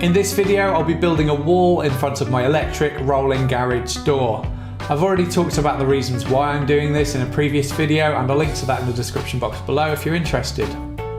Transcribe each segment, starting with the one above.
In this video, I'll be building a wall in front of my electric rolling garage door. I've already talked about the reasons why I'm doing this in a previous video, and I'll link to that in the description box below if you're interested.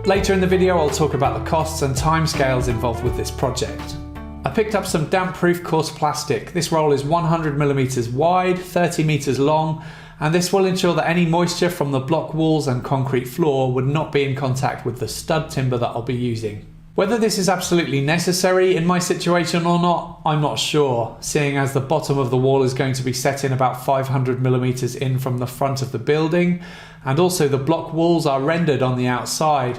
Later in the video, I'll talk about the costs and timescales involved with this project. I picked up some damp-proof coarse plastic. This roll is 100mm wide, 30m long, and this will ensure that any moisture from the block walls and concrete floor would not be in contact with the stud timber that I'll be using. Whether this is absolutely necessary in my situation or not, I'm not sure, seeing as the bottom of the wall is going to be set in about 500mm in from the front of the building, and also the block walls are rendered on the outside.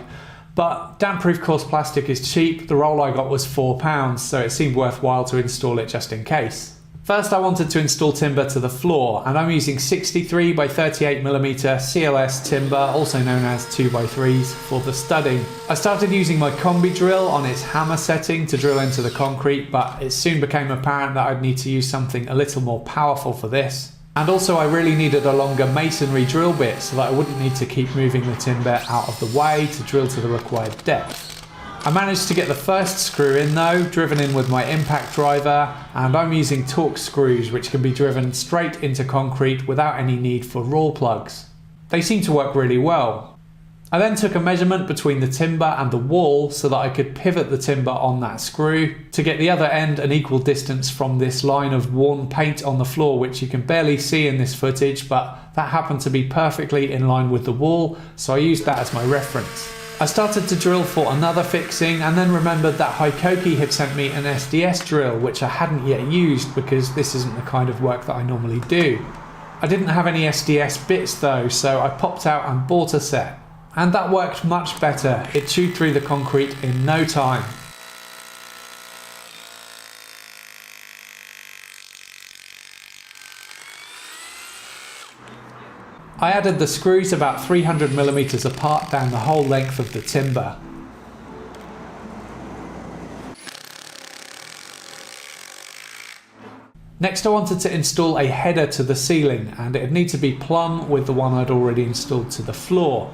But damp-proof coarse plastic is cheap. The roll I got was £4, so it seemed worthwhile to install it just in case. First, I wanted to install timber to the floor, and I'm using 63 by 38mm CLS timber, also known as 2x3s, for the studding. I started using my combi drill on its hammer setting to drill into the concrete, but it soon became apparent that I'd need to use something a little more powerful for this. And also I really needed a longer masonry drill bit so that I wouldn't need to keep moving the timber out of the way to drill to the required depth. I managed to get the first screw in though, driven in with my impact driver, and I'm using torque screws which can be driven straight into concrete without any need for roll plugs. They seem to work really well. I then took a measurement between the timber and the wall so that I could pivot the timber on that screw to get the other end an equal distance from this line of worn paint on the floor, which you can barely see in this footage, but that happened to be perfectly in line with the wall, so I used that as my reference. I started to drill for another fixing and then remembered that Hikoki had sent me an SDS drill, which I hadn't yet used because this isn't the kind of work that I normally do. I didn't have any SDS bits though, so I popped out and bought a set. And that worked much better. It chewed through the concrete in no time. I added the screws about 300mm apart down the whole length of the timber. Next I wanted to install a header to the ceiling, and it'd need to be plumb with the one I'd already installed to the floor.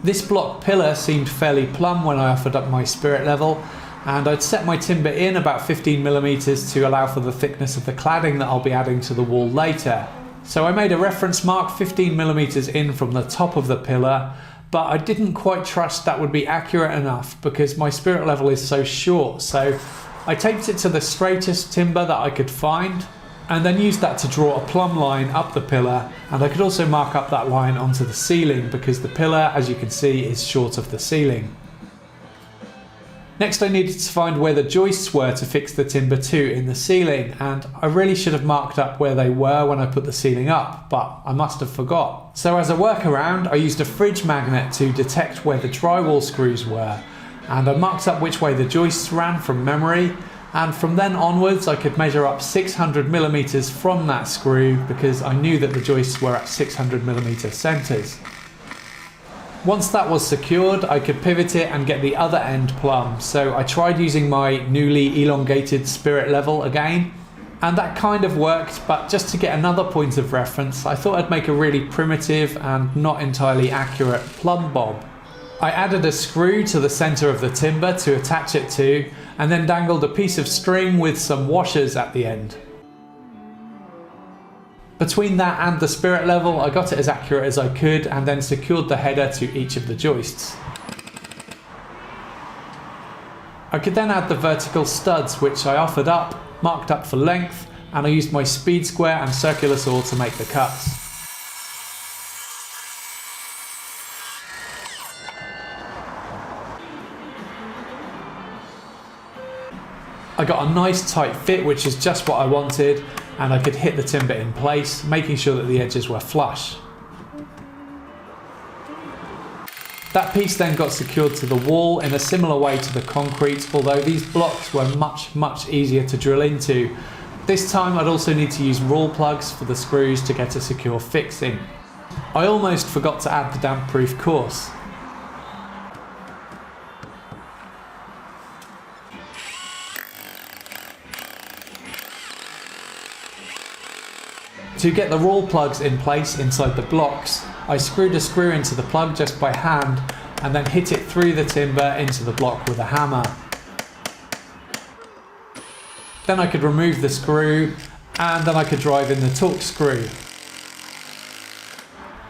This block pillar seemed fairly plumb when I offered up my spirit level, and I'd set my timber in about 15mm to allow for the thickness of the cladding that I'll be adding to the wall later. So I made a reference mark 15mm in from the top of the pillar, but I didn't quite trust that would be accurate enough because my spirit level is so short, so I taped it to the straightest timber that I could find and then used that to draw a plumb line up the pillar, and I could also mark up that line onto the ceiling because the pillar, as you can see, is short of the ceiling. Next I needed to find where the joists were to fix the timber to in the ceiling, and I really should have marked up where they were when I put the ceiling up, but I must have forgot. So as a workaround, I used a fridge magnet to detect where the drywall screws were, and I marked up which way the joists ran from memory, and from then onwards I could measure up 600mm from that screw because I knew that the joists were at 600mm centres. Once that was secured, I could pivot it and get the other end plumb, so I tried using my newly elongated spirit level again, and that kind of worked, but just to get another point of reference, I thought I'd make a really primitive and not entirely accurate plumb bob. I added a screw to the centre of the timber to attach it to, and then dangled a piece of string with some washers at the end. Between that and the spirit level, I got it as accurate as I could and then secured the header to each of the joists. I could then add the vertical studs, which I offered up, marked up for length, and I used my speed square and circular saw to make the cuts. I got a nice tight fit, which is just what I wanted, and I could hit the timber in place, making sure that the edges were flush. That piece then got secured to the wall in a similar way to the concrete, although these blocks were much easier to drill into. This time I'd also need to use roll plugs for the screws to get a secure fixing. I almost forgot to add the damp-proof course. To get the roll plugs in place inside the blocks, I screwed a screw into the plug just by hand and then hit it through the timber into the block with a hammer. Then I could remove the screw, and then I could drive in the torque screw.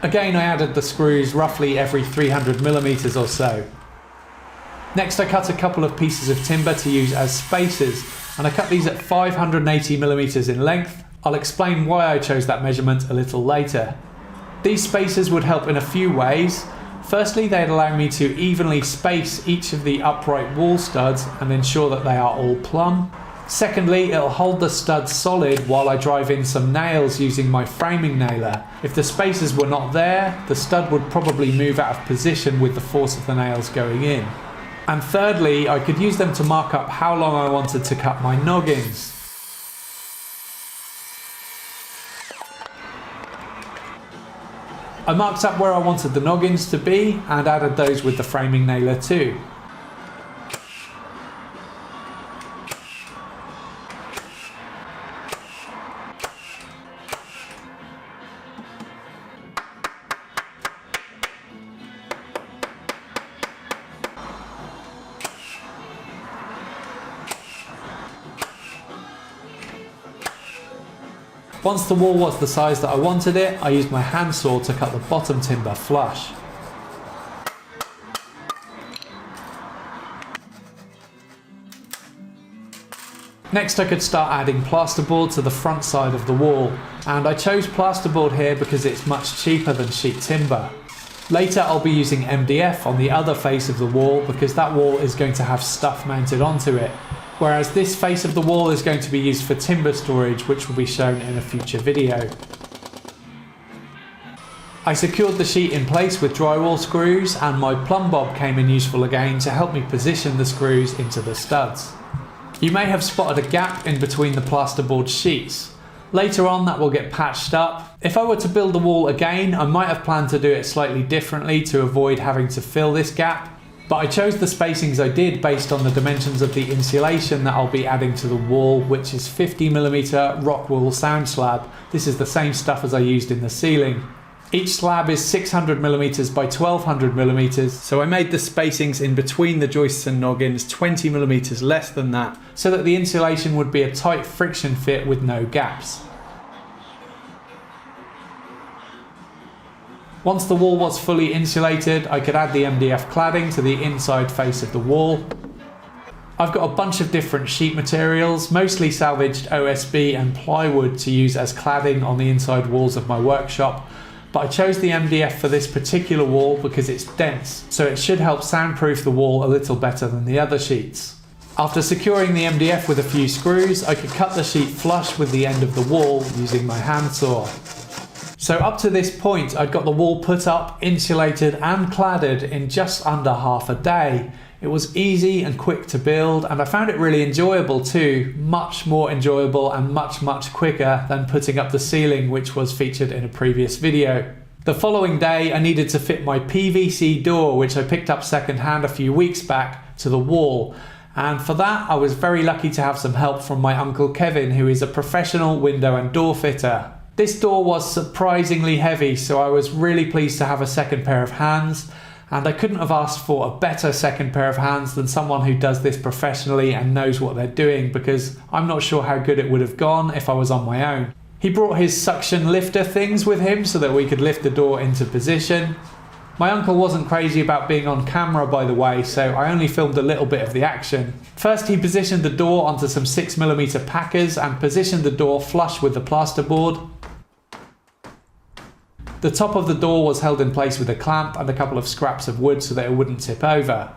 Again, I added the screws roughly every 300mm or so. Next, I cut a couple of pieces of timber to use as spacers, and I cut these at 580mm in length. I'll explain why I chose that measurement a little later. These spacers would help in a few ways. Firstly, they'd allow me to evenly space each of the upright wall studs and ensure that they are all plumb. Secondly, it'll hold the studs solid while I drive in some nails using my framing nailer. If the spacers were not there, the stud would probably move out of position with the force of the nails going in. And thirdly, I could use them to mark up how long I wanted to cut my noggins. I marked up where I wanted the noggins to be and added those with the framing nailer too. Once the wall was the size that I wanted it, I used my handsaw to cut the bottom timber flush. Next, I could start adding plasterboard to the front side of the wall, and I chose plasterboard here because it's much cheaper than sheet timber. Later, I'll be using MDF on the other face of the wall because that wall is going to have stuff mounted onto it, whereas this face of the wall is going to be used for timber storage, which will be shown in a future video. I secured the sheet in place with drywall screws, and my plumb bob came in useful again to help me position the screws into the studs. You may have spotted a gap in between the plasterboard sheets. Later on that will get patched up. If I were to build the wall again, I might have planned to do it slightly differently to avoid having to fill this gap. But I chose the spacings I did based on the dimensions of the insulation that I'll be adding to the wall, which is 50mm rock wool sound slab. This is the same stuff as I used in the ceiling. Each slab is 600mm by 1200mm, so I made the spacings in between the joists and noggins 20mm less than that, so that the insulation would be a tight friction fit with no gaps. Once the wall was fully insulated, I could add the MDF cladding to the inside face of the wall. I've got a bunch of different sheet materials, mostly salvaged OSB and plywood to use as cladding on the inside walls of my workshop, but I chose the MDF for this particular wall because it's dense, so it should help soundproof the wall a little better than the other sheets. After securing the MDF with a few screws, I could cut the sheet flush with the end of the wall using my handsaw. So up to this point, I'd got the wall put up, insulated and cladded in just under half a day. It was easy and quick to build, and I found it really enjoyable too, much more enjoyable and much quicker than putting up the ceiling, which was featured in a previous video. The following day, I needed to fit my PVC door, which I picked up secondhand a few weeks back, to the wall. And for that, I was very lucky to have some help from my uncle Kevin, who is a professional window and door fitter. This door was surprisingly heavy, so I was really pleased to have a second pair of hands, and I couldn't have asked for a better second pair of hands than someone who does this professionally and knows what they're doing, because I'm not sure how good it would have gone if I was on my own. He brought his suction lifter things with him so that we could lift the door into position. My uncle wasn't crazy about being on camera, by the way, so I only filmed a little bit of the action. First, he positioned the door onto some 6mm packers and positioned the door flush with the plasterboard. The top of the door was held in place with a clamp and a couple of scraps of wood so that it wouldn't tip over.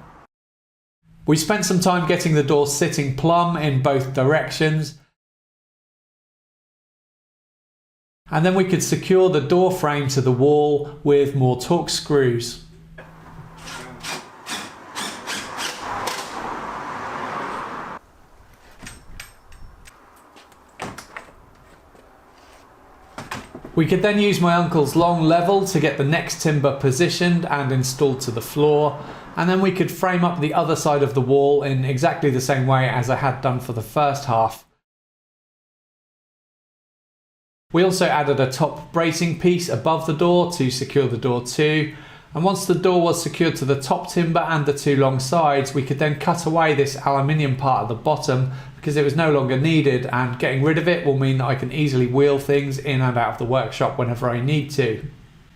We spent some time getting the door sitting plumb in both directions, and then we could secure the door frame to the wall with more torque screws. We could then use my uncle's long level to get the next timber positioned and installed to the floor, and then we could frame up the other side of the wall in exactly the same way as I had done for the first half. We also added a top bracing piece above the door to secure the door too, And once the door was secured to the top timber and the two long sides, we could then cut away this aluminium part at the bottom because it was no longer needed, and getting rid of it will mean that I can easily wheel things in and out of the workshop whenever I need to.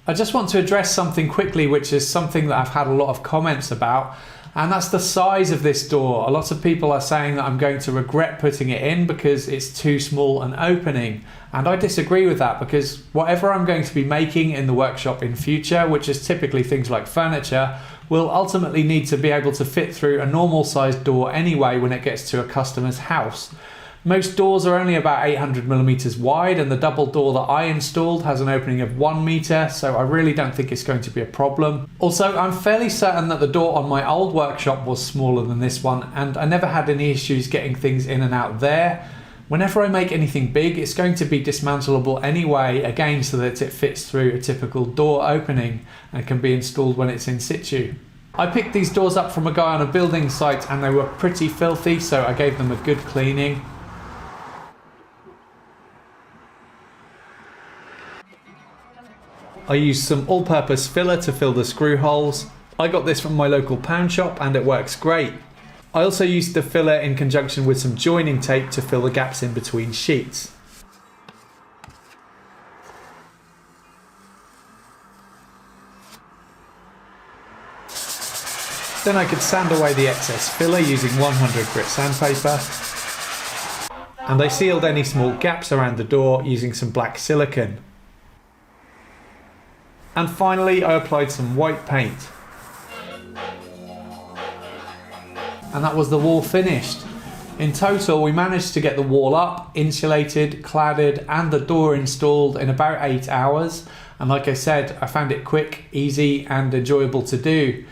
I just want to address something quickly, which is something that I've had a lot of comments about, and that's the size of this door. A lot of people are saying that I'm going to regret putting it in because it's too small an opening, and I disagree with that, because whatever I'm going to be making in the workshop in future, which is typically things like furniture, will ultimately need to be able to fit through a normal sized door anyway when it gets to a customer's house. Most doors are only about 800mm wide, and the double door that I installed has an opening of 1 meter, so I really don't think it's going to be a problem. Also, I'm fairly certain that the door on my old workshop was smaller than this one, and I never had any issues getting things in and out there. Whenever I make anything big, it's going to be dismantleable anyway, again so that it fits through a typical door opening and can be installed when it's in situ. I picked these doors up from a guy on a building site and they were pretty filthy, so I gave them a good cleaning. I used some all-purpose filler to fill the screw holes. I got this from my local pound shop and it works great. I also used the filler in conjunction with some joining tape to fill the gaps in between sheets. Then I could sand away the excess filler using 100 grit sandpaper. And I sealed any small gaps around the door using some black silicone. And finally I applied some white paint. And that was the wall finished. In total, we managed to get the wall up, insulated, cladded, and the door installed in about 8 hours. And like I said, I found it quick, easy, and enjoyable to do.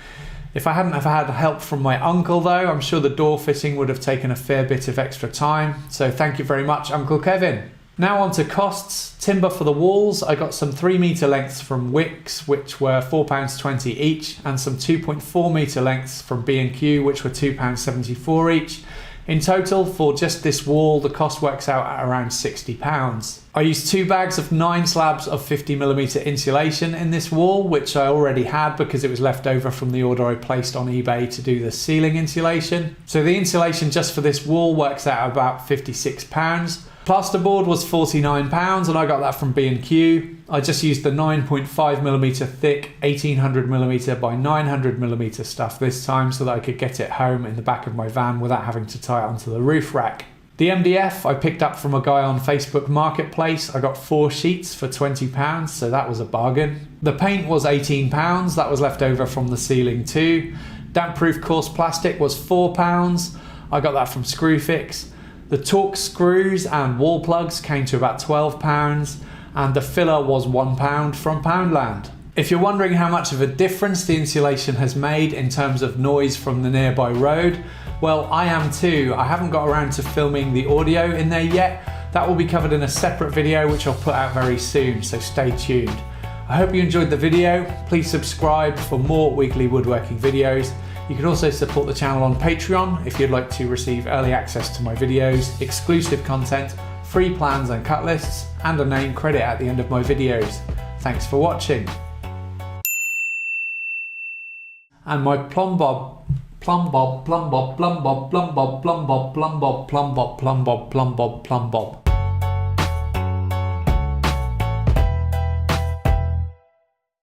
If I hadn't have had help from my uncle though, I'm sure the door fitting would have taken a fair bit of extra time. So thank you very much, Uncle Kevin. Now on to costs. Timber for the walls, I got some 3 metre lengths from Wicks, which were £4.20 each, and some 2.4 metre lengths from B&Q, which were £2.74 each. In total, for just this wall, the cost works out at around £60. I used 2 bags of 9 slabs of 50mm insulation in this wall, which I already had because it was left over from the order I placed on eBay to do the ceiling insulation. So the insulation just for this wall works out about £56. Plasterboard was £49 and I got that from B&Q. I just used the 9.5mm thick 1800mm by 900mm stuff this time so that I could get it home in the back of my van without having to tie it onto the roof rack. The MDF I picked up from a guy on Facebook Marketplace. I got 4 sheets for £20, so that was a bargain. The paint was £18, that was left over from the ceiling too. Damp-proof coarse plastic was £4. I got that from Screwfix. The Torx screws and wall plugs came to about £12, and the filler was £1 from Poundland. If you're wondering how much of a difference the insulation has made in terms of noise from the nearby road, well, I am too. I haven't got around to filming the audio in there yet. That will be covered in a separate video which I'll put out very soon, so stay tuned. I hope you enjoyed the video. Please subscribe for more weekly woodworking videos. You can also support the channel on Patreon if you'd like to receive early access to my videos, exclusive content, free plans and cut lists, and a name credit at the end of my videos. Thanks for watching. And my plumbob.